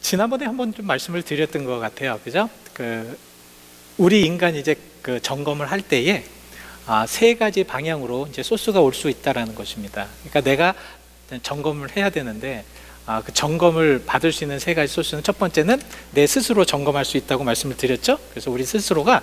지난번에 한번 좀 말씀을 드렸던 것 같아요. 그죠? 우리 인간이 이제 점검을 할 때에 세 가지 방향으로 이제 소스가 올 수 있다라는 것입니다. 그러니까 내가 점검을 해야 되는데 그 점검을 받을 수 있는 세 가지 소스는, 첫 번째는 내 스스로 점검할 수 있다고 말씀을 드렸죠. 그래서 우리 스스로가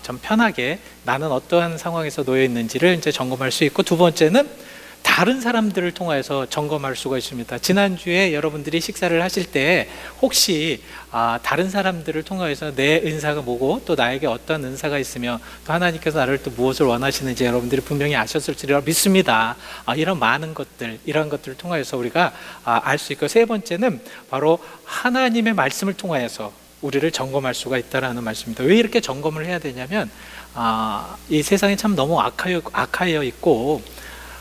좀 편하게 나는 어떠한 상황에서 놓여 있는지를 이제 점검할 수 있고, 두 번째는 다른 사람들을 통해서 점검할 수가 있습니다. 지난주에 여러분들이 식사를 하실 때 혹시 다른 사람들을 통해서 내 은사가 뭐고 또 나에게 어떤 은사가 있으며 또 하나님께서 나를 또 무엇을 원하시는지 여러분들이 분명히 아셨을지라 믿습니다. 이런 많은 것들, 이런 것들을 통해서 우리가 알 수 있고, 세 번째는 바로 하나님의 말씀을 통해서 우리를 점검할 수가 있다라는 말씀입니다. 왜 이렇게 점검을 해야 되냐면 이 세상이 참 너무 악하여 있고,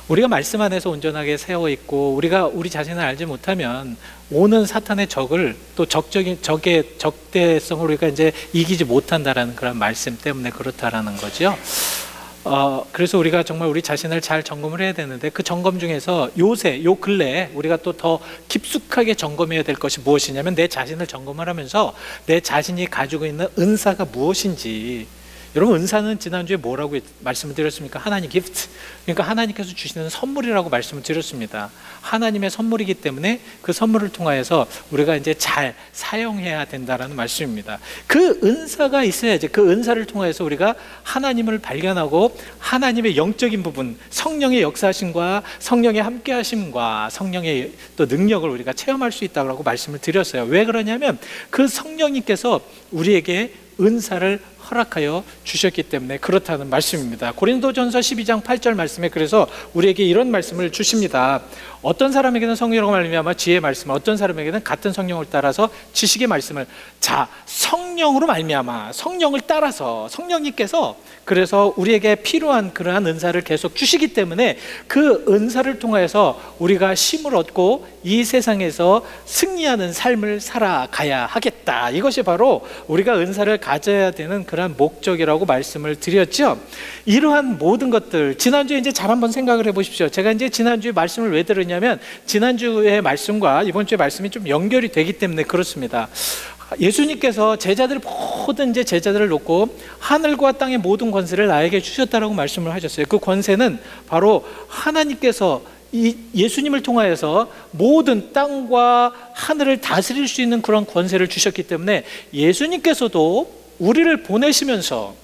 우리가 말씀 안에서 온전하게 세워 있고, 우리가 우리 자신을 알지 못하면 오는 사탄의 적을 또 적의 적대성을 우리가 이제 이기지 못한다라는 그런 말씀 때문에 그렇다라는 거죠. 그래서 우리가 정말 우리 자신을 잘 점검을 해야 되는데, 그 점검 중에서 요 근래에 우리가 또 더 깊숙하게 점검해야 될 것이 무엇이냐면, 내 자신을 점검을 하면서 내 자신이 가지고 있는 은사가 무엇인지. 여러분, 은사는 지난주에 뭐라고 말씀을 드렸습니까? 하나님 기프트, 그러니까 하나님께서 주시는 선물이라고 말씀을 드렸습니다. 하나님의 선물이기 때문에 그 선물을 통하여서 우리가 이제 잘 사용해야 된다라는 말씀입니다. 그 은사가 있어야지, 그 은사를 통해서 우리가 하나님을 발견하고 하나님의 영적인 부분, 성령의 역사하심과 성령의 함께하심과 성령의 또 능력을 우리가 체험할 수 있다고 말씀을 드렸어요. 왜 그러냐면 그 성령님께서 우리에게 은사를 허락하여 주셨기 때문에 그렇다는 말씀입니다. 고린도전서 12장 8절 말씀에 그래서 우리에게 이런 말씀을 주십니다. 어떤 사람에게는 성령으로 말미암아 지혜의 말씀을, 어떤 사람에게는 같은 성령을 따라서 지식의 말씀을. 성령으로 말미암아, 성령을 따라서 성령님께서 그래서 우리에게 필요한 그러한 은사를 계속 주시기 때문에 그 은사를 통해서 우리가 힘을 얻고 이 세상에서 승리하는 삶을 살아가야 하겠다. 이것이 바로 우리가 은사를 가져야 되는 그러한 목적이라고 말씀을 드렸죠. 이러한 모든 것들, 지난주에 이제 잘 한번 생각을 해보십시오. 제가 이제 지난주에 말씀을 왜 들었냐면, 지난주의 말씀과 이번 주의 말씀이 좀 연결이 되기 때문에 그렇습니다. 예수님께서 모든 제자들을 놓고 하늘과 땅의 모든 권세를 나에게 주셨다라고 말씀을 하셨어요. 그 권세는 바로 하나님께서 이 예수님을 통하여서 모든 땅과 하늘을 다스릴 수 있는 그런 권세를 주셨기 때문에, 예수님께서도 우리를 보내시면서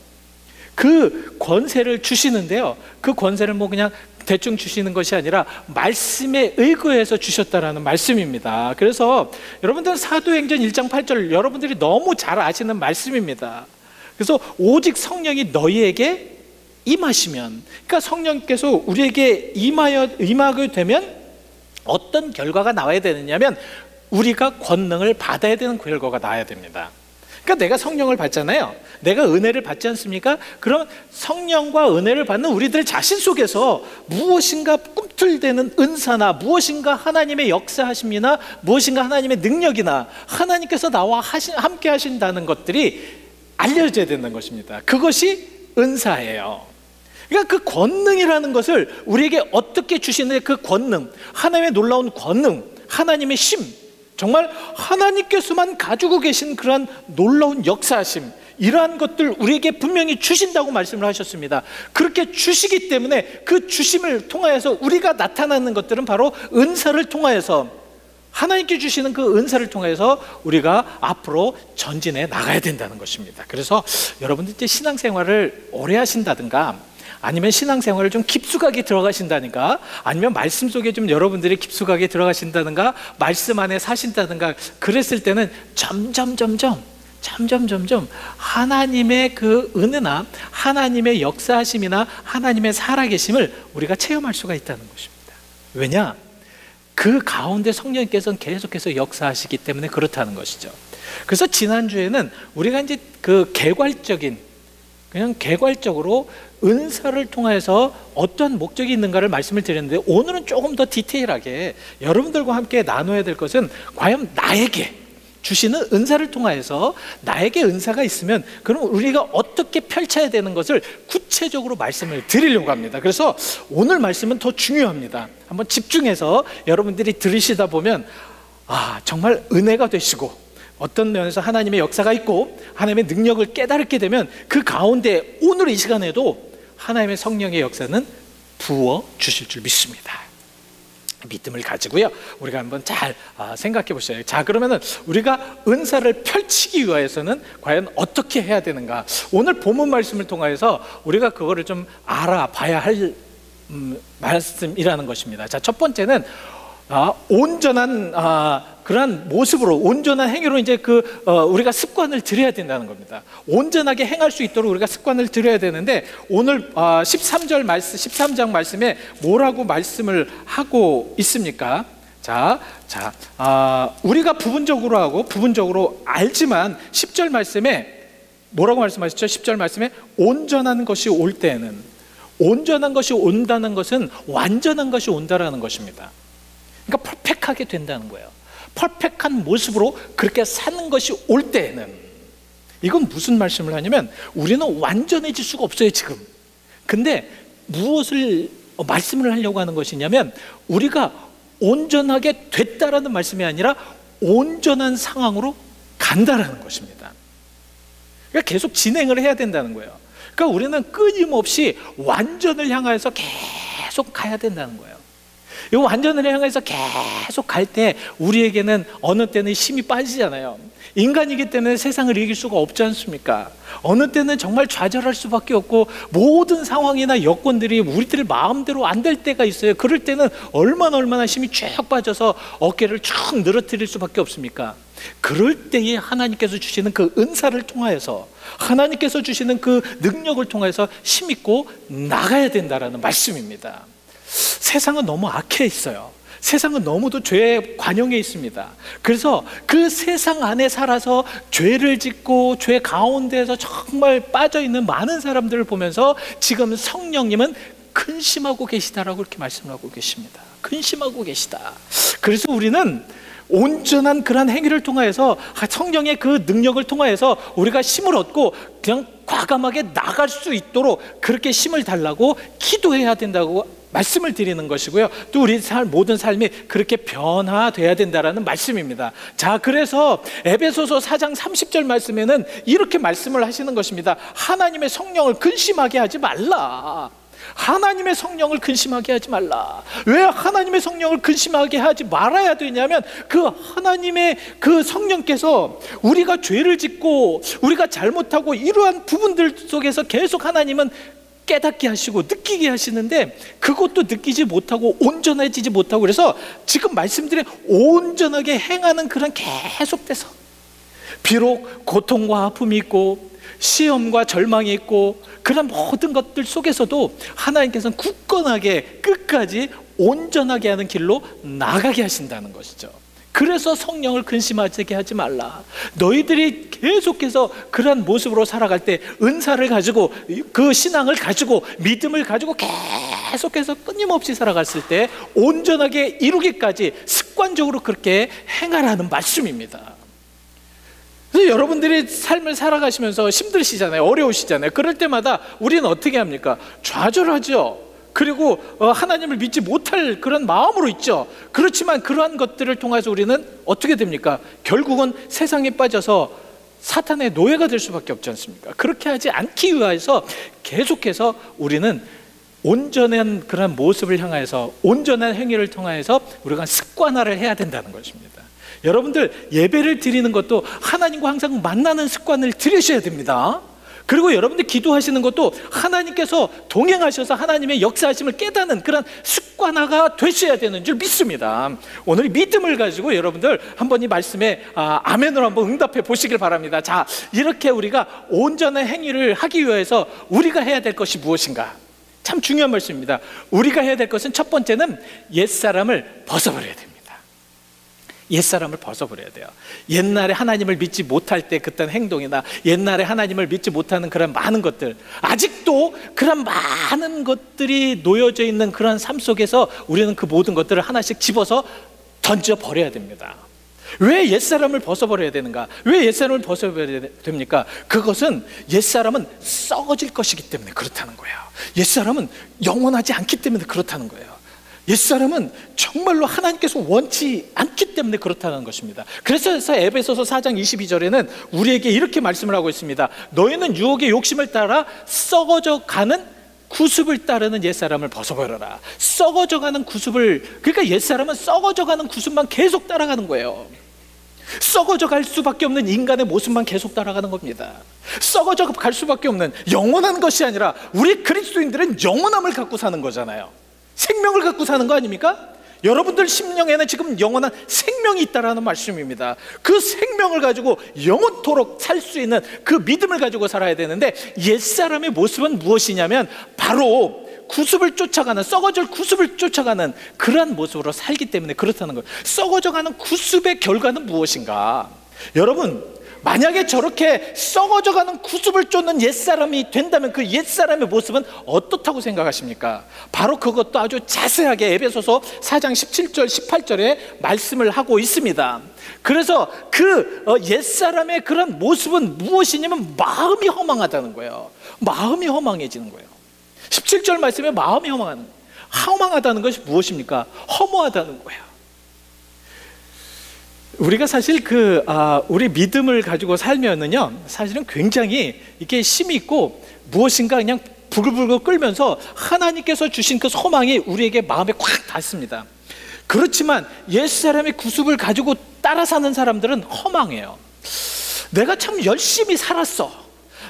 그 권세를 주시는데요, 그 권세를 그냥 대충 주시는 것이 아니라 말씀에 의거해서 주셨다라는 말씀입니다. 그래서 여러분들 사도행전 1장 8절 여러분들이 너무 잘 아시는 말씀입니다. 그래서 오직 성령이 너희에게 임하시면, 그러니까 성령께서 우리에게 임하게 되면 어떤 결과가 나와야 되느냐면, 우리가 권능을 받아야 되는 결과가 나와야 됩니다. 그러니까 내가 성령을 받잖아요. 내가 은혜를 받지 않습니까? 그럼 성령과 은혜를 받는 우리들 자신 속에서 무엇인가 꿈틀대는 은사나 무엇인가 하나님의 역사하심이나 무엇인가 하나님의 능력이나 하나님께서 나와 함께 하신다는 것들이 알려져야 되는 것입니다. 그것이 은사예요. 그러니까 그 권능이라는 것을 우리에게 어떻게 주시는데, 그 권능, 하나님의 놀라운 권능, 하나님의 힘, 정말 하나님께서만 가지고 계신 그런 놀라운 역사하심, 이러한 것들 우리에게 분명히 주신다고 말씀을 하셨습니다. 그렇게 주시기 때문에 그 주심을 통하여서 우리가 나타나는 것들은 바로 은사를 통하여서, 하나님께 주시는 그 은사를 통해서 우리가 앞으로 전진해 나가야 된다는 것입니다. 그래서 여러분들 이제 신앙생활을 오래 하신다든가, 아니면 신앙생활을 좀 깊숙하게 들어가신다든가, 아니면 말씀 속에 좀 여러분들이 깊숙하게 들어가신다든가, 말씀 안에 사신다든가, 그랬을 때는 점점 하나님의 그 은혜나 하나님의 역사하심이나 하나님의 살아계심을 우리가 체험할 수가 있다는 것입니다. 왜냐? 그 가운데 성령님께서는 계속해서 역사하시기 때문에 그렇다는 것이죠. 그래서 지난주에는 우리가 이제 그 개괄적으로 은사를 통해서 어떤 목적이 있는가를 말씀을 드렸는데, 오늘은 조금 더 디테일하게 여러분들과 함께 나눠야 될 것은, 과연 나에게 주시는 은사를 통하여서 나에게 은사가 있으면 그럼 우리가 어떻게 펼쳐야 되는 것을 구체적으로 말씀을 드리려고 합니다. 그래서 오늘 말씀은 더 중요합니다. 한번 집중해서 여러분들이 들으시다 보면 정말 은혜가 되시고 어떤 면에서 하나님의 역사가 있고 하나님의 능력을 깨달게 되면 그 가운데 오늘 이 시간에도 하나님의 성령의 역사는 부어 주실 줄 믿습니다. 믿음을 가지고요, 우리가 한번 잘 생각해 보셔요. 자, 그러면은 우리가 은사를 펼치기 위해서는 과연 어떻게 해야 되는가? 오늘 본문 말씀을 통해서 우리가 그거를 좀 알아봐야 할 말씀이라는 것입니다. 자, 첫 번째는 온전한 그러한 모습으로, 온전한 행위로 이제 우리가 습관을 들여야 된다는 겁니다. 온전하게 행할 수 있도록 우리가 습관을 들여야 되는데, 오늘 13장 말씀에 뭐라고 말씀을 하고 있습니까? 우리가 부분적으로 하고 부분적으로 알지만 10절 말씀에 뭐라고 말씀하셨죠? 10절 말씀에 온전한 것이 올 때에는, 온전한 것이 온다는 것은 완전한 것이 온다라는 것입니다. 그러니까 퍼펙트하게 된다는 거예요. 퍼펙트한 모습으로 그렇게 사는 것이 올 때에는, 이건 무슨 말씀을 하냐면 우리는 완전해질 수가 없어요 지금. 근데 무엇을 말씀을 하려고 하는 것이냐면, 우리가 온전하게 됐다라는 말씀이 아니라 온전한 상황으로 간다라는 것입니다. 그러니까 계속 진행을 해야 된다는 거예요. 그러니까 우리는 끊임없이 완전을 향해서 계속 가야 된다는 거예요. 이 완전을 향해서 계속 갈 때 우리에게는 어느 때는 힘이 빠지잖아요. 인간이기 때문에 세상을 이길 수가 없지 않습니까? 어느 때는 정말 좌절할 수밖에 없고 모든 상황이나 여건들이 우리들 마음대로 안 될 때가 있어요. 그럴 때는 얼마나 힘이 쭉 빠져서 어깨를 쭉 늘어뜨릴 수밖에 없습니까? 그럴 때에 하나님께서 주시는 그 은사를 통하여서, 하나님께서 주시는 그 능력을 통해서 힘있고 나가야 된다라는 말씀입니다. 세상은 너무 악해 있어요. 세상은 너무도 죄의 관영에 있습니다. 그래서 그 세상 안에 살아서 죄를 짓고 죄 가운데에서 정말 빠져있는 많은 사람들을 보면서 지금 성령님은 근심하고 계시다라고 이렇게 말씀을 하고 계십니다. 근심하고 계시다. 그래서 우리는 온전한 그런 행위를 통하여서, 성령의 그 능력을 통하여서 우리가 힘을 얻고 그냥 과감하게 나갈 수 있도록 그렇게 힘을 달라고 기도해야 된다고 말씀을 드리는 것이고요, 또 우리 모든 삶이 그렇게 변화돼야 된다라는 말씀입니다. 자, 그래서 에베소서 4장 30절 말씀에는 이렇게 말씀을 하시는 것입니다. 하나님의 성령을 근심하게 하지 말라. 하나님의 성령을 근심하게 하지 말라. 왜 하나님의 성령을 근심하게 하지 말아야 되냐면, 그 하나님의 그 성령께서 우리가 죄를 짓고 우리가 잘못하고 이러한 부분들 속에서 계속 하나님은 깨닫게 하시고 느끼게 하시는데, 그것도 느끼지 못하고 온전해지지 못하고, 그래서 지금 말씀드린 온전하게 행하는 그런 계속돼서, 비록 고통과 아픔이 있고 시험과 절망이 있고 그런 모든 것들 속에서도 하나님께서는 굳건하게 끝까지 온전하게 하는 길로 나가게 하신다는 것이죠. 그래서 성령을 근심하게 하지 말라. 너희들이 계속해서 그런 모습으로 살아갈 때, 은사를 가지고, 그 신앙을 가지고, 믿음을 가지고 계속해서 끊임없이 살아갔을 때 온전하게 이루기까지 습관적으로 그렇게 행하라는 말씀입니다. 그래서 여러분들이 삶을 살아가시면서 힘드시잖아요. 어려우시잖아요. 그럴 때마다 우리는 어떻게 합니까? 좌절하죠. 그리고 하나님을 믿지 못할 그런 마음으로 있죠. 그렇지만 그러한 것들을 통해서 우리는 어떻게 됩니까? 결국은 세상에 빠져서 사탄의 노예가 될 수밖에 없지 않습니까? 그렇게 하지 않기 위해서 계속해서 우리는 온전한 그런 모습을 향해서, 온전한 행위를 통해서 우리가 습관화를 해야 된다는 것입니다. 여러분들, 예배를 드리는 것도 하나님과 항상 만나는 습관을 들이셔야 됩니다. 그리고 여러분들 기도하시는 것도 하나님께서 동행하셔서 하나님의 역사하심을 깨닫는 그런 습관화가 되셔야 되는 줄 믿습니다. 오늘 믿음을 가지고 여러분들 한번 이 말씀에 아멘으로 한번 응답해 보시길 바랍니다. 자, 이렇게 우리가 온전한 행위를 하기 위해서 우리가 해야 될 것이 무엇인가? 참 중요한 말씀입니다. 우리가 해야 될 것은 첫 번째는 옛사람을 벗어버려야 됩니다. 옛사람을 벗어버려야 돼요. 옛날에 하나님을 믿지 못할 때 그딴 행동이나 옛날에 하나님을 믿지 못하는 그런 많은 것들, 아직도 그런 많은 것들이 놓여져 있는 그런 삶 속에서 우리는 그 모든 것들을 하나씩 집어서 던져버려야 됩니다. 왜 옛사람을 벗어버려야 되는가? 왜 옛사람을 벗어버려야 됩니까? 그것은 옛사람은 썩어질 것이기 때문에 그렇다는 거예요. 옛사람은 영원하지 않기 때문에 그렇다는 거예요. 옛사람은 정말로 하나님께서 원치 않기 때문에 그렇다는 것입니다. 그래서 에베소서 4장 22절에는 우리에게 이렇게 말씀을 하고 있습니다. 너희는 유혹의 욕심을 따라 썩어져 가는 구습을 따르는 옛사람을 벗어버려라. 썩어져 가는 구습을, 그러니까 옛사람은 썩어져 가는 구습만 계속 따라가는 거예요. 썩어져 갈 수밖에 없는 인간의 모습만 계속 따라가는 겁니다. 썩어져 갈 수밖에 없는, 영원한 것이 아니라 우리 그리스도인들은 영원함을 갖고 사는 거잖아요. 생명을 갖고 사는 거 아닙니까? 여러분들 심령에는 지금 영원한 생명이 있다라는 말씀입니다. 그 생명을 가지고 영원토록 살 수 있는 그 믿음을 가지고 살아야 되는데, 옛사람의 모습은 무엇이냐면 바로 구습을 쫓아가는, 썩어질 구습을 쫓아가는 그러한 모습으로 살기 때문에 그렇다는 거예요. 썩어져가는 구습의 결과는 무엇인가? 여러분, 만약에 저렇게 썩어져가는 구습을 쫓는 옛사람이 된다면 그 옛사람의 모습은 어떻다고 생각하십니까? 바로 그것도 아주 자세하게 에베소서 4장 17절 18절에 말씀을 하고 있습니다. 그래서 그 옛사람의 그런 모습은 무엇이냐면 마음이 허망하다는 거예요. 마음이 허망해지는 거예요. 17절 말씀에 마음이 허망하다는 것이 무엇입니까? 허무하다는 거예요. 우리가 사실 우리 믿음을 가지고 살면은요, 사실은 굉장히 이게 힘이 있고 무엇인가 그냥 부글부글 끓면서 하나님께서 주신 그 소망이 우리에게 마음에 꽉 닿습니다. 그렇지만 옛사람의 구습을 가지고 따라 사는 사람들은 허망해요. 내가 참 열심히 살았어.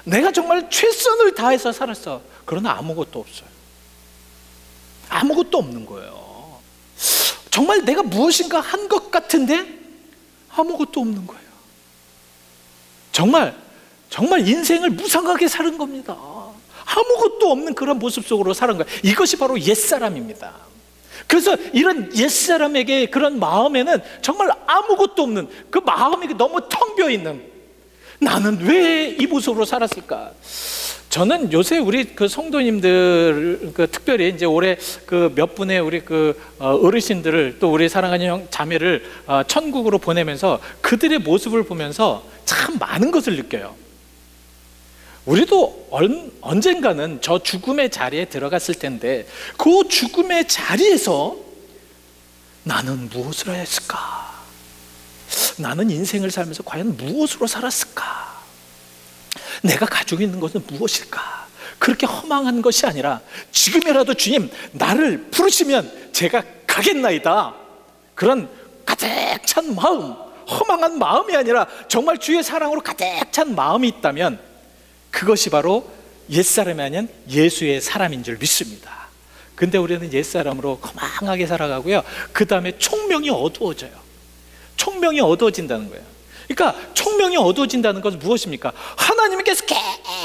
내가 정말 최선을 다해서 살았어. 그러나 아무것도 없어요. 아무것도 없는 거예요. 정말 내가 무엇인가 한 것 같은데 아무것도 없는 거예요. 정말 인생을 무상하게 사는 겁니다. 아무것도 없는 그런 모습 속으로 사는 거예요. 이것이 바로 옛사람입니다. 그래서 이런 옛사람에게 그런 마음에는 정말 아무것도 없는 그 마음이 너무 텅 비어 있는, 나는 왜 이 모습으로 살았을까? 저는 요새 우리 그 성도님들, 특별히 이제 올해 몇 분의 우리 어르신들을, 또 우리 사랑하는 자매를 천국으로 보내면서 그들의 모습을 보면서 참 많은 것을 느껴요. 우리도 언젠가는 저 죽음의 자리에 들어갔을 텐데, 그 죽음의 자리에서 나는 무엇을 했을까? 나는 인생을 살면서 과연 무엇으로 살았을까? 내가 가지고 있는 것은 무엇일까? 그렇게 허망한 것이 아니라 지금이라도 주님 나를 부르시면 제가 가겠나이다, 그런 가득 찬 마음, 허망한 마음이 아니라 정말 주의 사랑으로 가득 찬 마음이 있다면 그것이 바로 옛사람이 아닌 예수의 사람인 줄 믿습니다. 근데 우리는 옛사람으로 허망하게 살아가고요, 그 다음에 총명이 어두워져요. 총명이 어두워진다는 거예요. 그러니까 총명이 어두워진다는 것은 무엇입니까? 하나님께서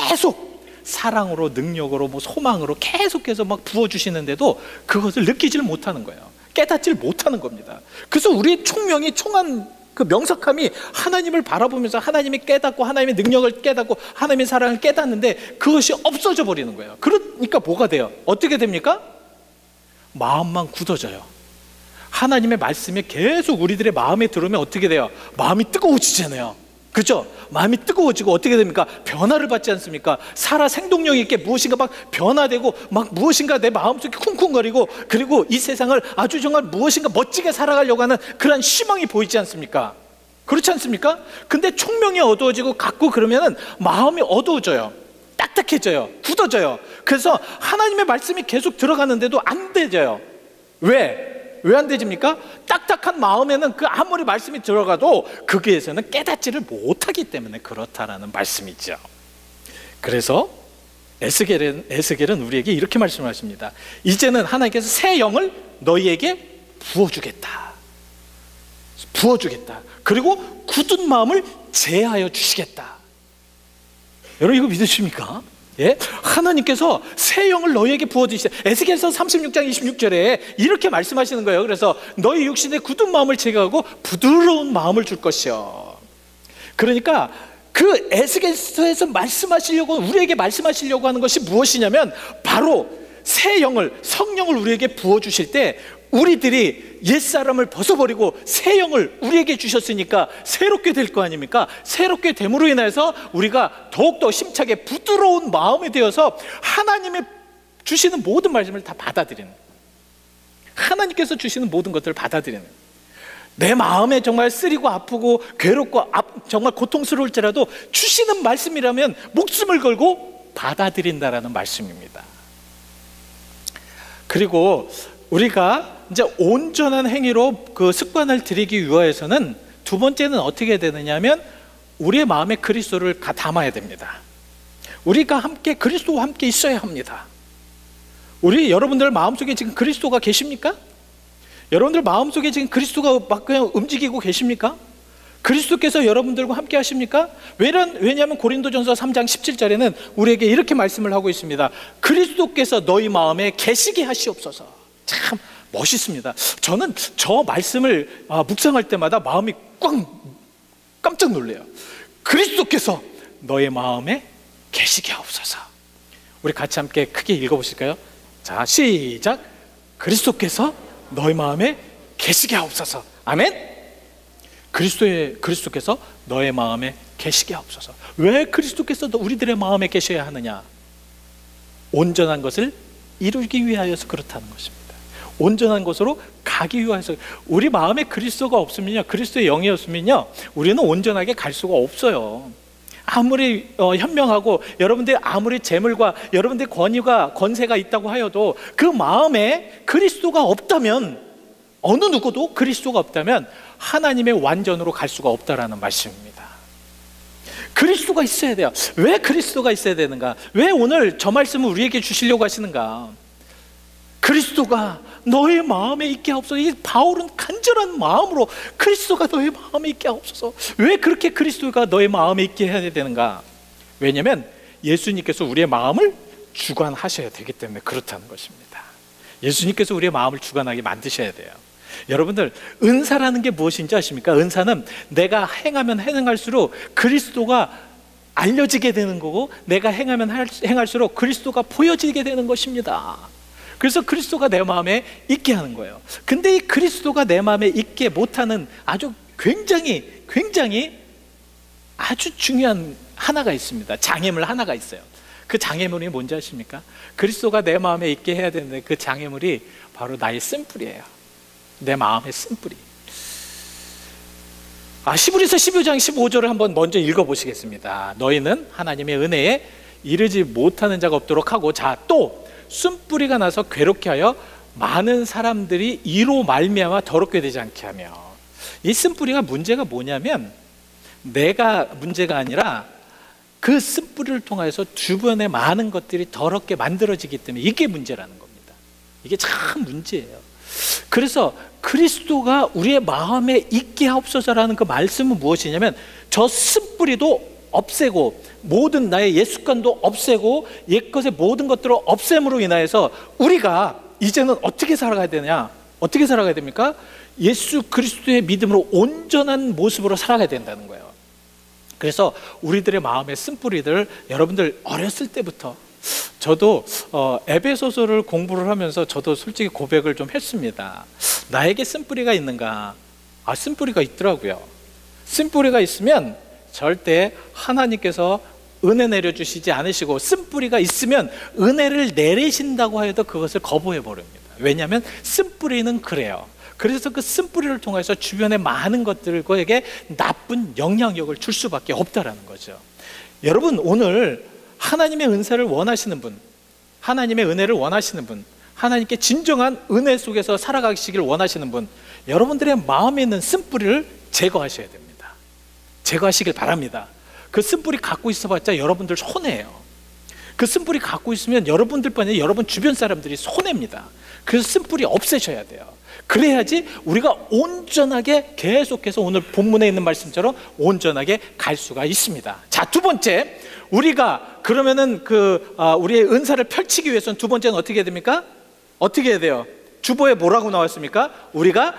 계속 사랑으로, 능력으로, 소망으로 계속해서 막 부어주시는데도 그것을 느끼지를 못하는 거예요. 깨닫지를 못하는 겁니다. 그래서 우리 총명이, 총한 그 명석함이 하나님을 바라보면서 하나님이 깨닫고 하나님의 능력을 깨닫고 하나님의 사랑을 깨닫는데 그것이 없어져 버리는 거예요. 그러니까 뭐가 돼요? 어떻게 됩니까? 마음만 굳어져요. 하나님의 말씀이 계속 우리들의 마음에 들어오면 어떻게 돼요? 마음이 뜨거워지잖아요. 그렇죠? 마음이 뜨거워지고 어떻게 됩니까? 변화를 받지 않습니까? 살아 생동력 있게 무엇인가 막 변화되고 막 무엇인가 내 마음속에 쿵쿵거리고, 그리고 이 세상을 아주 정말 무엇인가 멋지게 살아가려고 하는 그런 희망이 보이지 않습니까? 그렇지 않습니까? 근데 총명이 어두워지고 갖고 그러면은 마음이 어두워져요. 딱딱해져요. 굳어져요. 그래서 하나님의 말씀이 계속 들어가는데도 안 되져요. 왜 안 되집니까? 딱딱한 마음에는 그 아무리 말씀이 들어가도 거기에서는 깨닫지를 못하기 때문에 그렇다라는 말씀이죠. 그래서 에스겔은 우리에게 이렇게 말씀하십니다. 이제는 하나님께서 새 영을 너희에게 부어주겠다. 그리고 굳은 마음을 제하여 주시겠다. 여러분 이거 믿으십니까? 예? 하나님께서 새 영을 너희에게 부어주시다. 에스겔서 36장 26절에 이렇게 말씀하시는 거예요. 그래서 너희 육신의 굳은 마음을 제거하고 부드러운 마음을 줄 것이요. 그러니까 그 에스겔서에서 우리에게 말씀하시려고 하는 것이 무엇이냐면 바로 새 영을, 성령을 우리에게 부어주실 때 우리들이 옛사람을 벗어버리고 새 영을 우리에게 주셨으니까 새롭게 될 거 아닙니까? 새롭게 됨으로 인해서 우리가 더욱더 힘차게 부드러운 마음이 되어서 하나님의 주시는 모든 말씀을 다 받아들이는, 하나님께서 주시는 모든 것들을 받아들이는, 내 마음에 정말 쓰리고 아프고 괴롭고 정말 고통스러울지라도 주시는 말씀이라면 목숨을 걸고 받아들인다라는 말씀입니다. 그리고 우리가 이제 온전한 행위로 그 습관을 들이기 위해서는 두 번째는 어떻게 되느냐 하면 우리의 마음에 그리스도를 담아야 됩니다. 우리가 함께 그리스도와 함께 있어야 합니다. 여러분들 마음속에 지금 그리스도가 계십니까? 여러분들 마음속에 지금 그리스도가 막 그냥 움직이고 계십니까? 그리스도께서 여러분들과 함께 하십니까? 왜냐하면 고린도전서 3장 17절에는 우리에게 이렇게 말씀을 하고 있습니다. 그리스도께서 너희 마음에 계시게 하시옵소서. 참 멋있습니다. 저는 저 말씀을 묵상할 때마다 마음이 깜짝 놀래요. 그리스도께서 너의 마음에 계시게 하옵소서. 우리 같이 함께 크게 읽어보실까요? 자, 시작. 그리스도께서 너의 마음에 계시게 하옵소서. 아멘. 그리스도께서 너의 마음에 계시게 하옵소서. 왜 그리스도께서 우리들의 마음에 계셔야 하느냐? 온전한 것을 이루기 위하여서 그렇다는 것입니다. 온전한 것으로 가기 위해서. 우리 마음에 그리스도가 없으면요, 그리스도의 영이 없으면요, 우리는 온전하게 갈 수가 없어요. 아무리 현명하고 여러분들 아무리 재물과 여러분들 권위가 권세가 있다고 하여도 그 마음에 그리스도가 없다면, 어느 누구도 그리스도가 없다면 하나님의 완전으로 갈 수가 없다라는 말씀입니다. 그리스도가 있어야 돼요. 왜 그리스도가 있어야 되는가? 왜 오늘 저 말씀을 우리에게 주시려고 하시는가? 그리스도가 너의 마음에 있게 하옵소서. 이 바울은 간절한 마음으로 그리스도가 너의 마음에 있게 하옵소서. 왜 그렇게 그리스도가 너의 마음에 있게 해야 되는가? 왜냐하면 예수님께서 우리의 마음을 주관하셔야 되기 때문에 그렇다는 것입니다. 예수님께서 우리의 마음을 주관하게 만드셔야 돼요. 여러분들, 은사라는 게 무엇인지 아십니까? 은사는 내가 행하면 행할수록 그리스도가 알려지게 되는 거고, 내가 행하면 행할수록 그리스도가 보여지게 되는 것입니다. 그래서 그리스도가 내 마음에 있게 하는 거예요. 근데 이 그리스도가 내 마음에 있게 못하는 아주 굉장히 아주 중요한 하나가 있습니다. 장애물 하나가 있어요. 그 장애물이 뭔지 아십니까? 그리스도가 내 마음에 있게 해야 되는데 그 장애물이 바로 나의 쓴뿌리예요. 내 마음의 쓴뿌리. 히브리서 12장 15절을 한번 먼저 읽어보시겠습니다. 너희는 하나님의 은혜에 이르지 못하는 자가 없도록 하고, 자, 또 쓴뿌리가 나서 괴롭게 하여 많은 사람들이 이로 말미암아 더럽게 되지 않게 하며. 이 쓴뿌리가 문제가 뭐냐면, 내가 문제가 아니라 그 쓴뿌리를 통해서 주변의 많은 것들이 더럽게 만들어지기 때문에 이게 문제라는 겁니다. 이게 참 문제예요. 그래서 그리스도가 우리의 마음에 있게 하옵소서라는 그 말씀은 무엇이냐면, 저 쓴뿌리도 없애고 모든 나의 옛 습관도 없애고 옛것의 모든 것들을 없앰으로 인하여서 우리가 이제는 어떻게 살아가야 되냐? 어떻게 살아가야 됩니까? 예수 그리스도의 믿음으로 온전한 모습으로 살아가야 된다는 거예요. 그래서 우리들의 마음의 쓴뿌리들, 여러분들 어렸을 때부터, 저도 에베소서를 공부를 하면서 저도 솔직히 고백을 좀 했습니다. 나에게 쓴뿌리가 있는가? 쓴뿌리가 있더라고요. 쓴뿌리가 있으면 절대 하나님께서 은혜 내려주시지 않으시고, 쓴뿌리가 있으면 은혜를 내리신다고 해도 그것을 거부해 버립니다. 왜냐하면 쓴뿌리는 그래요. 그래서 그 쓴뿌리를 통해서 주변의 많은 것들에게 나쁜 영향력을 줄 수밖에 없다라는 거죠. 여러분, 오늘 하나님의 은사를 원하시는 분, 하나님의 은혜를 원하시는 분, 하나님께 진정한 은혜 속에서 살아가시길 원하시는 분, 여러분들의 마음에 있는 쓴뿌리를 제거하셔야 됩니다. 제거하시길 바랍니다. 그 쓴뿌리 갖고 있어봤자 여러분들 손해예요. 그 쓴뿌리 갖고 있으면 여러분들뿐 아니라 여러분 주변 사람들이 손해입니다. 그래서 쓴뿌리 없애셔야 돼요. 그래야지 우리가 온전하게 계속해서 오늘 본문에 있는 말씀처럼 온전하게 갈 수가 있습니다. 자, 두 번째, 우리가 그러면은 우리의 은사를 펼치기 위해서는 두 번째는 어떻게 해야 됩니까? 어떻게 해야 돼요? 주보에 뭐라고 나왔습니까? 우리가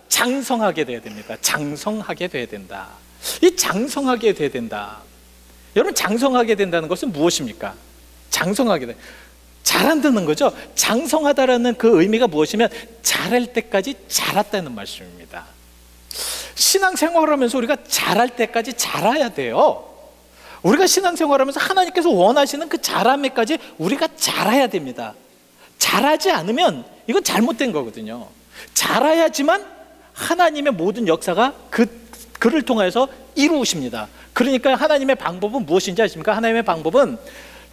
장성하게 돼야 됩니다. 장성하게 돼야 된다. 이 장성하게 돼야 된다. 여러분, 장성하게 된다는 것은 무엇입니까? 장성하게 돼. 자란다는 거죠. 장성하다라는 그 의미가 무엇이면 자랄 때까지 자랐다는 말씀입니다. 신앙생활을 하면서 우리가 자랄 때까지 자라야 돼요. 우리가 신앙생활을 하면서 하나님께서 원하시는 그 자람에까지 우리가 자라야 됩니다. 자라지 않으면 이건 잘못된 거거든요. 자라야지만 하나님의 모든 역사가 그를 통해서 이루어집니다. 그러니까 하나님의 방법은 무엇인지 아십니까? 하나님의 방법은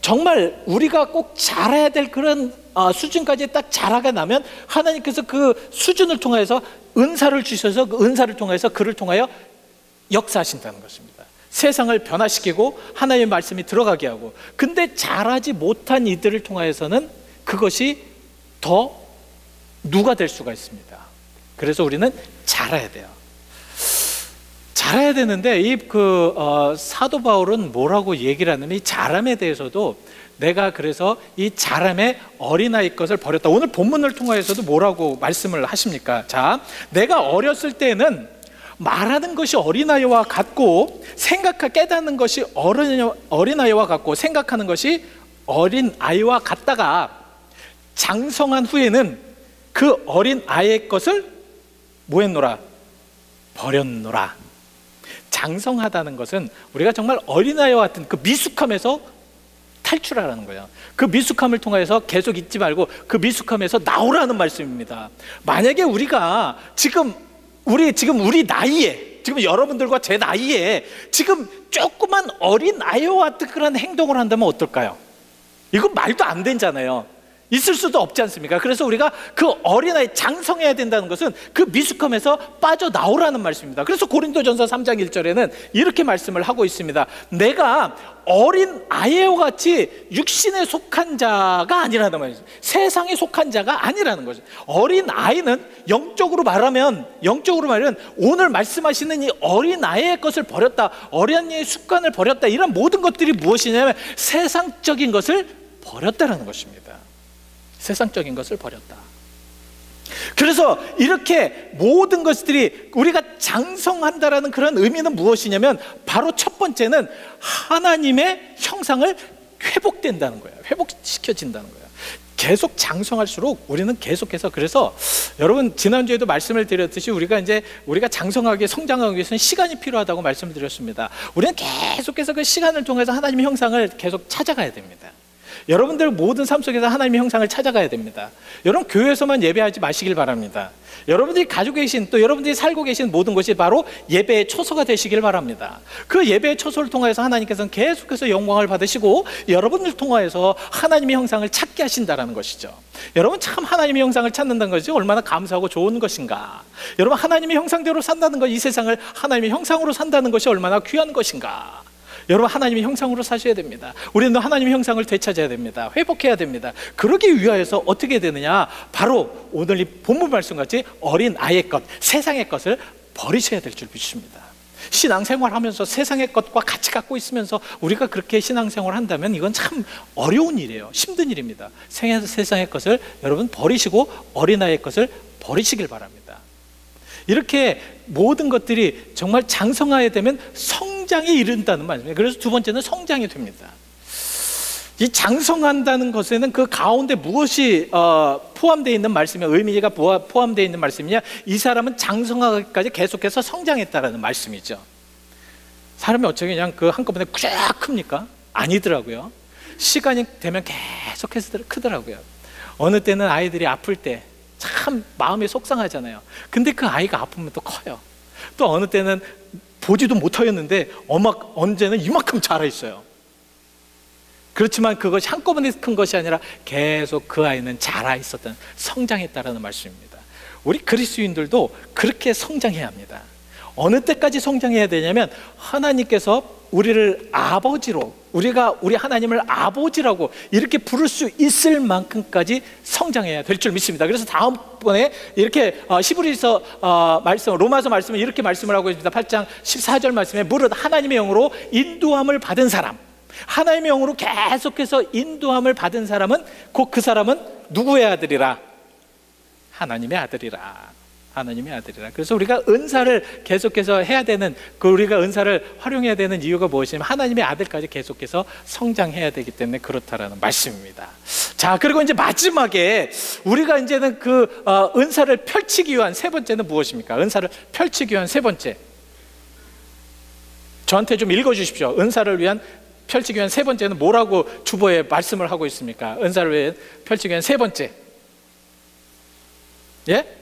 정말 우리가 꼭 자라야 될 그런 수준까지 딱 자라게 나면 하나님께서 그 수준을 통해서 은사를 주셔서 그 은사를 통해서 그를 통하여 역사하신다는 것입니다. 세상을 변화시키고 하나님의 말씀이 들어가게 하고, 근데 자라지 못한 이들을 통하여서는 그것이 더 누가 될 수가 있습니다. 그래서 우리는 자라야 돼요. 자라야 되는데 사도 바울은 뭐라고 얘기를 하냐면 이 자람에 대해서도 내가 그래서 이 자람의 어린아이 것을 버렸다. 오늘 본문을 통해서도 뭐라고 말씀을 하십니까? 자, 내가 어렸을 때는 말하는 것이 어린아이와 같고 깨닫는 것이 어린아이와 같고 생각하는 것이 어린아이와 같다가 장성한 후에는 그 어린아이의 것을 뭐 했노라? 버렸노라. 장성하다는 것은 우리가 정말 어린아이와 같은 그 미숙함에서 탈출하라는 거예요. 그 미숙함을 통해서 계속 있지 말고 그 미숙함에서 나오라는 말씀입니다. 만약에 우리가 지금 우리 나이에, 지금 여러분들과 제 나이에 지금 조그만 어린아이와 같은 그런 행동을 한다면 어떨까요? 이건 말도 안 되잖아요. 있을 수도 없지 않습니까? 그래서 우리가 그 어린아이 장성해야 된다는 것은 그 미숙함에서 빠져나오라는 말씀입니다. 그래서 고린도전서 3장 1절에는 이렇게 말씀을 하고 있습니다. 내가 어린아이와 같이 육신에 속한 자가 아니라는 말이죠. 세상에 속한 자가 아니라는 거죠. 어린아이는 영적으로 말하면 오늘 말씀하시는 이 어린아이의 것을 버렸다, 어린아이의 습관을 버렸다, 이런 모든 것들이 무엇이냐면 세상적인 것을 버렸다라는 것입니다. 세상적인 것을 버렸다. 그래서 이렇게 모든 것들이 우리가 장성한다라는 그런 의미는 무엇이냐면 바로 첫 번째는 하나님의 형상을 회복된다는 거예요. 회복시켜진다는 거예요. 계속 장성할수록 우리는 계속해서, 그래서 여러분 지난주에도 말씀을 드렸듯이 우리가 장성하게 성장하기 위해서는 시간이 필요하다고 말씀을 드렸습니다. 우리는 계속해서 그 시간을 통해서 하나님의 형상을 계속 찾아가야 됩니다. 여러분들 모든 삶 속에서 하나님의 형상을 찾아가야 됩니다. 여러분 교회에서만 예배하지 마시길 바랍니다. 여러분들이 가지고 계신, 또 여러분들이 살고 계신 모든 것이 바로 예배의 초소가 되시길 바랍니다. 그 예배의 초소를 통해서 하나님께서는 계속해서 영광을 받으시고 여러분을 통하여서 하나님의 형상을 찾게 하신다는 것이죠. 여러분 참 하나님의 형상을 찾는다는 것이 얼마나 감사하고 좋은 것인가. 여러분 하나님의 형상대로 산다는 것, 이 세상을 하나님의 형상으로 산다는 것이 얼마나 귀한 것인가. 여러분 하나님의 형상으로 사셔야 됩니다. 우리는 하나님의 형상을 되찾아야 됩니다. 회복해야 됩니다. 그러기 위하여서 어떻게 되느냐, 바로 오늘 이 본문 말씀같이 어린아이의 것, 세상의 것을 버리셔야 될 줄 믿습니다. 신앙생활하면서 세상의 것과 같이 갖고 있으면서 우리가 그렇게 신앙생활을 한다면 이건 참 어려운 일이에요. 힘든 일입니다. 세상의 것을 여러분 버리시고 어린아이의 것을 버리시길 바랍니다. 이렇게 모든 것들이 정말 장성하게 되면 성장에 이른다는 말입니다. 그래서 두 번째는 성장이 됩니다. 이 장성한다는 것에는 그 가운데 무엇이 포함되어 있는 말씀이냐, 의미가 포함되어 있는 말씀이냐, 이 사람은 장성하기까지 계속해서 성장했다라는 말씀이죠. 사람이 어떻게 그냥 그 한꺼번에 쫙 큽니까? 아니더라고요. 시간이 되면 계속해서 크더라고요. 어느 때는 아이들이 아플 때 참 마음이 속상하잖아요. 근데 그 아이가 아프면 또 커요. 또 어느 때는 보지도 못하였는데 언제는 이만큼 자라 있어요. 그렇지만 그것이 한꺼번에 큰 것이 아니라 계속 그 아이는 자라 있었던, 성장했다라는 말씀입니다. 우리 그리스도인들도 그렇게 성장해야 합니다. 어느 때까지 성장해야 되냐면 하나님께서 우리를 아버지로, 우리 하나님을 아버지라고 이렇게 부를 수 있을 만큼까지 성장해야 될 줄 믿습니다. 그래서 다음번에 이렇게 히브리서 말씀, 로마서 말씀은 이렇게 말씀을 하고 있습니다. 8장 14절 말씀에 무릇 하나님의 영으로 인도함을 받은 사람, 하나님의 영으로 계속해서 인도함을 받은 사람은 곧 그 사람은 누구의 아들이라? 하나님의 아들이라. 하나님의 아들이라. 그래서 우리가 은사를 계속해서 해야 되는, 우리가 은사를 활용해야 되는 이유가 무엇이냐면 하나님의 아들까지 계속해서 성장해야 되기 때문에 그렇다라는 말씀입니다. 자, 그리고 이제 마지막에 우리가 이제는 그 은사를 펼치기 위한 세 번째는 무엇입니까? 은사를 펼치기 위한 세 번째, 저한테 좀 읽어주십시오. 은사를 위한 펼치기 위한 세 번째는 뭐라고 주보에 말씀을 하고 있습니까? 은사를 위해 펼치기 위한 세 번째, 예?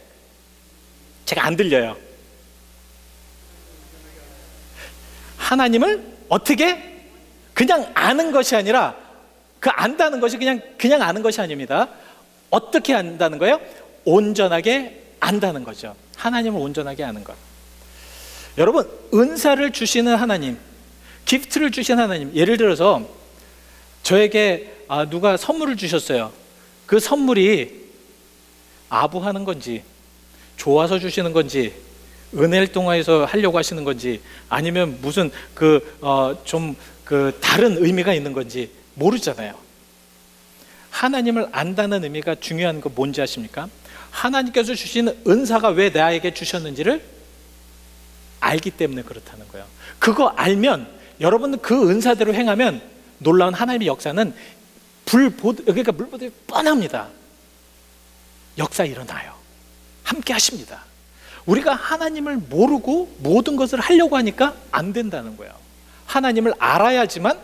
제가 안 들려요. 하나님을 어떻게? 그냥 아는 것이 아니라, 그 안다는 것이 그냥 아는 것이 아닙니다. 어떻게 안다는 거예요? 온전하게 안다는 거죠. 하나님을 온전하게 아는 것. 여러분, 은사를 주시는 하나님, 기프트를 주시는 하나님, 예를 들어서 저에게 누가 선물을 주셨어요. 그 선물이 아부하는 건지, 좋아서 주시는 건지, 은혜를 통해서 하려고 하시는 건지, 아니면 무슨 다른 의미가 있는 건지 모르잖아요. 하나님을 안다는 의미가 중요한 거 뭔지 아십니까? 하나님께서 주시는 은사가 왜 나에게 주셨는지를 알기 때문에 그렇다는 거예요. 그거 알면, 여러분은 그 은사대로 행하면 놀라운 하나님의 역사는 그러니까 물 보듯이 뻔합니다. 역사 일어나요. 함께 하십니다. 우리가 하나님을 모르고 모든 것을 하려고 하니까 안 된다는 거예요. 하나님을 알아야지만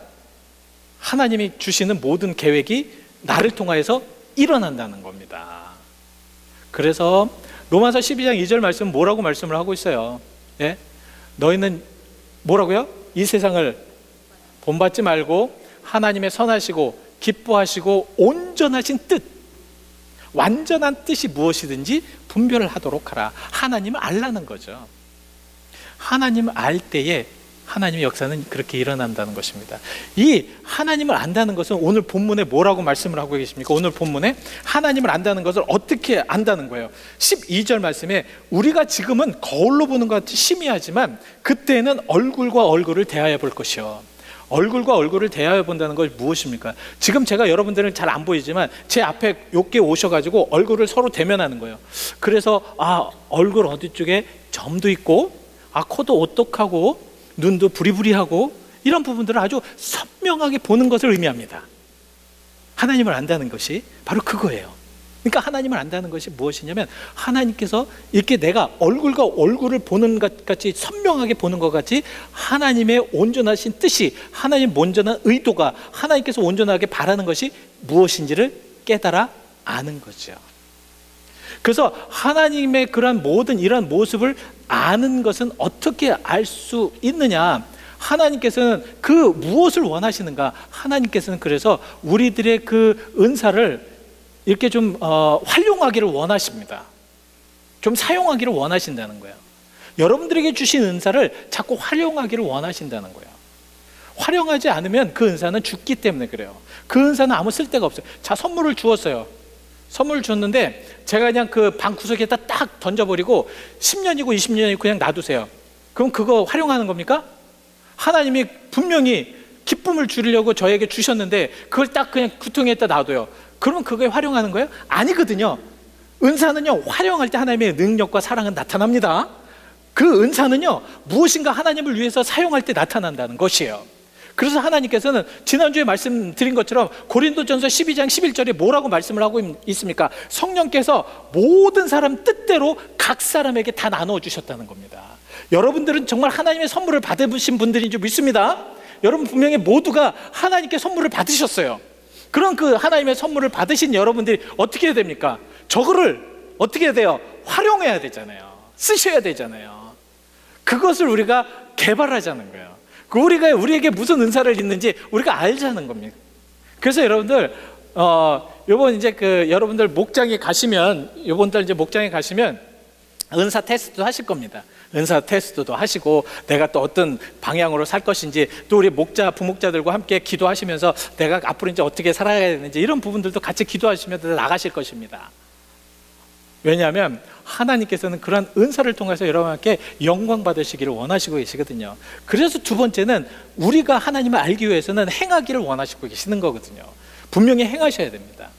하나님이 주시는 모든 계획이 나를 통하여서 일어난다는 겁니다. 그래서 로마서 12장 2절 말씀 뭐라고 말씀을 하고 있어요? 예? 너희는 뭐라고요? 이 세상을 본받지 말고 하나님의 선하시고 기뻐하시고 온전하신 뜻, 완전한 뜻이 무엇이든지 분별을 하도록 하라. 하나님을 알라는 거죠. 하나님을 알 때에 하나님의 역사는 그렇게 일어난다는 것입니다. 이 하나님을 안다는 것은 오늘 본문에 뭐라고 말씀을 하고 계십니까? 오늘 본문에 하나님을 안다는 것을 어떻게 안다는 거예요? 12절 말씀에 우리가 지금은 거울로 보는 것 같이 희미하지만 그때는 얼굴과 얼굴을 대하여 볼 것이요. 얼굴과 얼굴을 대하여 본다는 것이 무엇입니까? 지금 제가 여러분들은 잘 안 보이지만 제 앞에 욕게 오셔가지고 얼굴을 서로 대면하는 거예요. 그래서 얼굴 어디 쪽에 점도 있고, 코도 오똑하고, 눈도 부리부리하고, 이런 부분들을 아주 선명하게 보는 것을 의미합니다. 하나님을 안다는 것이 바로 그거예요. 그러니까 하나님을 안다는 것이 무엇이냐면, 하나님께서 이렇게 내가 얼굴과 얼굴을 보는 것 같이, 선명하게 보는 것 같이 하나님의 온전하신 뜻이, 하나님 온전한 의도가, 하나님께서 온전하게 바라는 것이 무엇인지를 깨달아 아는 거죠. 그래서 하나님의 그러한 모든 이러한 모습을 아는 것은 어떻게 알 수 있느냐? 하나님께서는 그 무엇을 원하시는가? 하나님께서는 그래서 우리들의 그 은사를 이렇게 좀 활용하기를 원하십니다. 좀 사용하기를 원하신다는 거예요. 여러분들에게 주신 은사를 자꾸 활용하기를 원하신다는 거예요. 활용하지 않으면 그 은사는 죽기 때문에 그래요. 그 은사는 아무 쓸데가 없어요. 자, 선물을 주었어요. 선물을 줬는데 제가 그냥 그 방 구석에다 딱 던져버리고 10년이고 20년이고 그냥 놔두세요. 그럼 그거 활용하는 겁니까? 하나님이 분명히 기쁨을 주려고 저에게 주셨는데 그걸 딱 그냥 구통에다 놔둬요. 그러면 그거에 활용하는 거예요? 아니거든요. 은사는요, 활용할 때 하나님의 능력과 사랑은 나타납니다. 그 은사는요, 무엇인가 하나님을 위해서 사용할 때 나타난다는 것이에요. 그래서 하나님께서는 지난주에 말씀드린 것처럼 고린도전서 12장 11절에 뭐라고 말씀을 하고 있습니까? 성령께서 모든 사람 뜻대로 각 사람에게 다 나누어 주셨다는 겁니다. 여러분들은 정말 하나님의 선물을 받으신 분들인 줄 믿습니다. 여러분 분명히 모두가 하나님께 선물을 받으셨어요. 그런 그 하나님의 선물을 받으신 여러분들이 어떻게 해야 됩니까? 저거를 어떻게 해야 돼요? 활용해야 되잖아요. 쓰셔야 되잖아요. 그것을 우리가 개발하자는 거예요. 우리에게 무슨 은사를 있는지 우리가 알자는 겁니다. 그래서 여러분들 요번 이제 여러분들 목장에 가시면, 요번 달 이제 목장에 가시면 은사 테스트도 하실 겁니다. 은사 테스트도 하시고 내가 또 어떤 방향으로 살 것인지, 또 우리 부목자들과 함께 기도하시면서 내가 앞으로 이제 어떻게 살아야 되는지 이런 부분들도 같이 기도하시면서 나가실 것입니다. 왜냐하면 하나님께서는 그러한 은사를 통해서 여러분께 영광 받으시기를 원하시고 계시거든요. 그래서 두 번째는 우리가 하나님을 알기 위해서는 행하기를 원하시고 계시는 거거든요. 분명히 행하셔야 됩니다.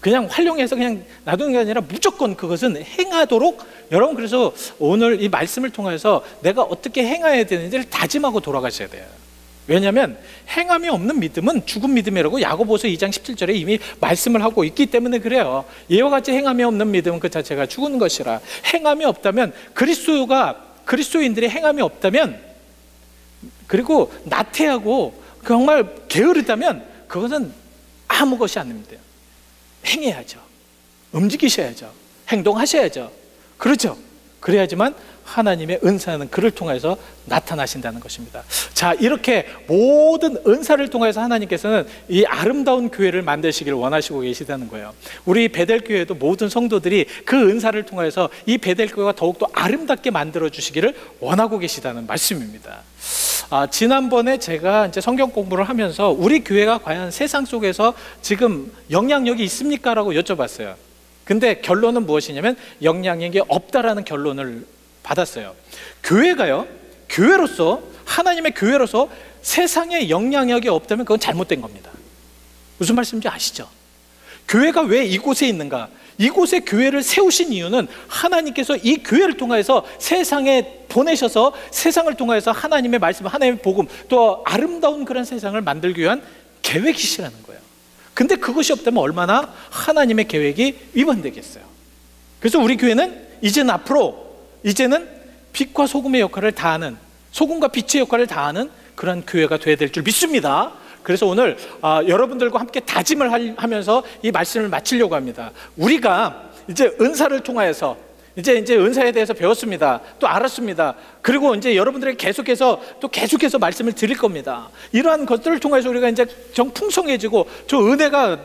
그냥 활용해서 그냥 놔두는 게 아니라 무조건 그것은 행하도록, 여러분 그래서 오늘 이 말씀을 통해서 내가 어떻게 행해야 되는지를 다짐하고 돌아가셔야 돼요. 왜냐하면 행함이 없는 믿음은 죽은 믿음이라고 야고보서 2장 17절에 이미 말씀을 하고 있기 때문에 그래요. 이와 같이 행함이 없는 믿음은 그 자체가 죽은 것이라. 행함이 없다면, 그리스도인들의 행함이 없다면, 그리고 나태하고 정말 게으르다면 그것은 아무 것이 아닙니다. 행해야죠. 움직이셔야죠. 행동하셔야죠. 그렇죠? 그래야지만 하나님의 은사는 그를 통해서 나타나신다는 것입니다. 자, 이렇게 모든 은사를 통해서 하나님께서는 이 아름다운 교회를 만드시기를 원하시고 계시다는 거예요. 우리 베델교회도 모든 성도들이 그 은사를 통해서 이 베델교회가 더욱더 아름답게 만들어 주시기를 원하고 계시다는 말씀입니다. 지난번에 제가 이제 성경 공부를 하면서 우리 교회가 과연 세상 속에서 지금 영향력이 있습니까? 라고 여쭤봤어요. 근데 결론은 무엇이냐면 영향력이 없다라는 결론을 받았어요. 교회가요, 교회로서, 하나님의 교회로서 세상에 영향력이 없다면 그건 잘못된 겁니다. 무슨 말씀인지 아시죠? 교회가 왜 이곳에 있는가? 이곳에 교회를 세우신 이유는 하나님께서 이 교회를 통해서 세상에 보내셔서 세상을 통해서 하나님의 말씀, 하나님의 복음, 또 아름다운 그런 세상을 만들기 위한 계획이시라는 거예요. 근데 그것이 없다면 얼마나 하나님의 계획이 위반되겠어요. 그래서 우리 교회는 이제는 빛과 소금의 역할을 다하는, 소금과 빛의 역할을 다하는 그런 교회가 되어야 될 줄 믿습니다. 그래서 오늘 여러분들과 함께 다짐을 하면서 이 말씀을 마치려고 합니다. 우리가 이제 은사를 통하여서 이제 은사에 대해서 배웠습니다. 또 알았습니다. 그리고 이제 여러분들에게 계속해서 말씀을 드릴 겁니다. 이러한 것들을 통해서 우리가 이제 정 풍성해지고 저 은혜가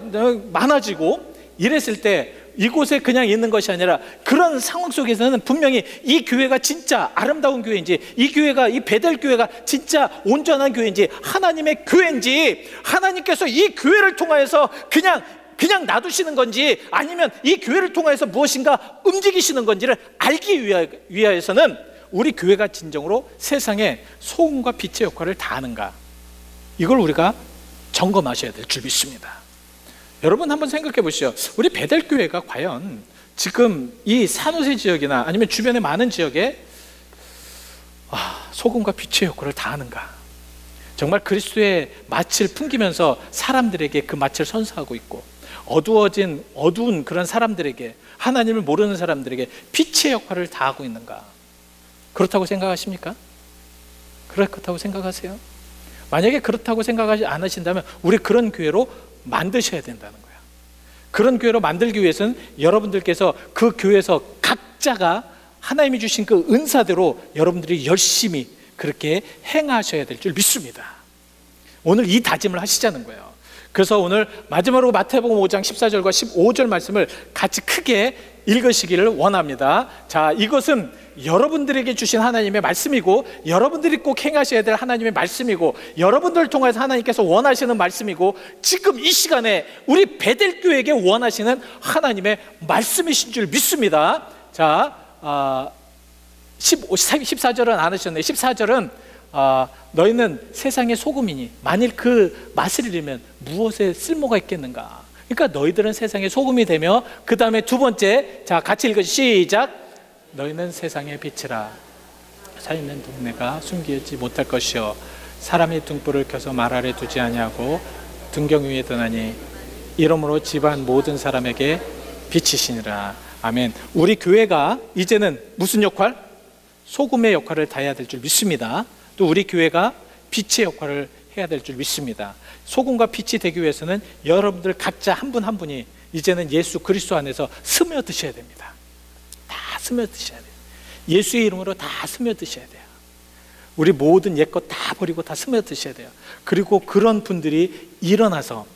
많아지고 이랬을 때 이곳에 그냥 있는 것이 아니라 그런 상황 속에서는 분명히 이 교회가 진짜 아름다운 교회인지, 이 교회가, 이 베델 교회가 진짜 온전한 교회인지, 하나님의 교회인지, 하나님께서 이 교회를 통하여서 그냥 놔두시는 건지, 아니면 이 교회를 통해서 무엇인가 움직이시는 건지를 알기 위하여서는 우리 교회가 진정으로 세상에 소금과 빛의 역할을 다하는가, 이걸 우리가 점검하셔야 될 줄 믿습니다. 여러분 한번 생각해 보시죠. 우리 베델교회가 과연 지금 이 산호세 지역이나 아니면 주변의 많은 지역에 소금과 빛의 역할을 다하는가? 정말 그리스도의 맛을 풍기면서 사람들에게 그 맛을 선사하고 있고, 어두운 그런 사람들에게, 하나님을 모르는 사람들에게 빛의 역할을 다하고 있는가? 그렇다고 생각하십니까? 그렇다고 생각하세요? 만약에 그렇다고 생각하지 않으신다면 우리 그런 교회로 만드셔야 된다는 거예요. 그런 교회로 만들기 위해서는 여러분들께서 그 교회에서 각자가 하나님이 주신 그 은사대로 여러분들이 열심히 그렇게 행하셔야 될 줄 믿습니다. 오늘 이 다짐을 하시자는 거예요. 그래서 오늘 마지막으로 마태복음 5장 14절과 15절 말씀을 같이 크게 읽으시기를 원합니다. 자, 이것은 여러분들에게 주신 하나님의 말씀이고, 여러분들이 꼭 행하셔야 될 하나님의 말씀이고, 여러분들을 통해서 하나님께서 원하시는 말씀이고, 지금 이 시간에 우리 베델교회에게 원하시는 하나님의 말씀이신 줄 믿습니다. 자, 14절은 안 하셨네요. 14절은 너희는 세상의 소금이니 만일 그 맛을 잃으면 무엇에 쓸모가 있겠는가? 그러니까 너희들은 세상의 소금이 되며, 그 다음에 두 번째, 자 같이 읽으시죠. 시작. 너희는 세상의 빛이라. 사 있는 동네가 숨기지 못할 것이요 사람이 등불을 켜서 말 아래 두지 아니하고 등경 위에 드나니 이러므로 집안 모든 사람에게 빛이시니라. 아멘. 우리 교회가 이제는 무슨 역할? 소금의 역할을 다해야 될 줄 믿습니다. 또 우리 교회가 빛의 역할을 해야 될 줄 믿습니다. 소금과 빛이 되기 위해서는 여러분들 각자 한 분 한 분이 이제는 예수 그리스도 안에서 스며드셔야 됩니다. 다 스며드셔야 돼요. 예수의 이름으로 다 스며드셔야 돼요. 우리 모든 옛것 다 버리고 다 스며드셔야 돼요. 그리고 그런 분들이 일어나서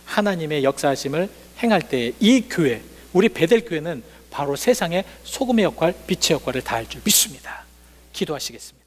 하나님의 역사하심을 행할 때 이 교회, 우리 베델교회는 바로 세상에 소금의 역할, 빛의 역할을 다할 줄 믿습니다. 기도하시겠습니다.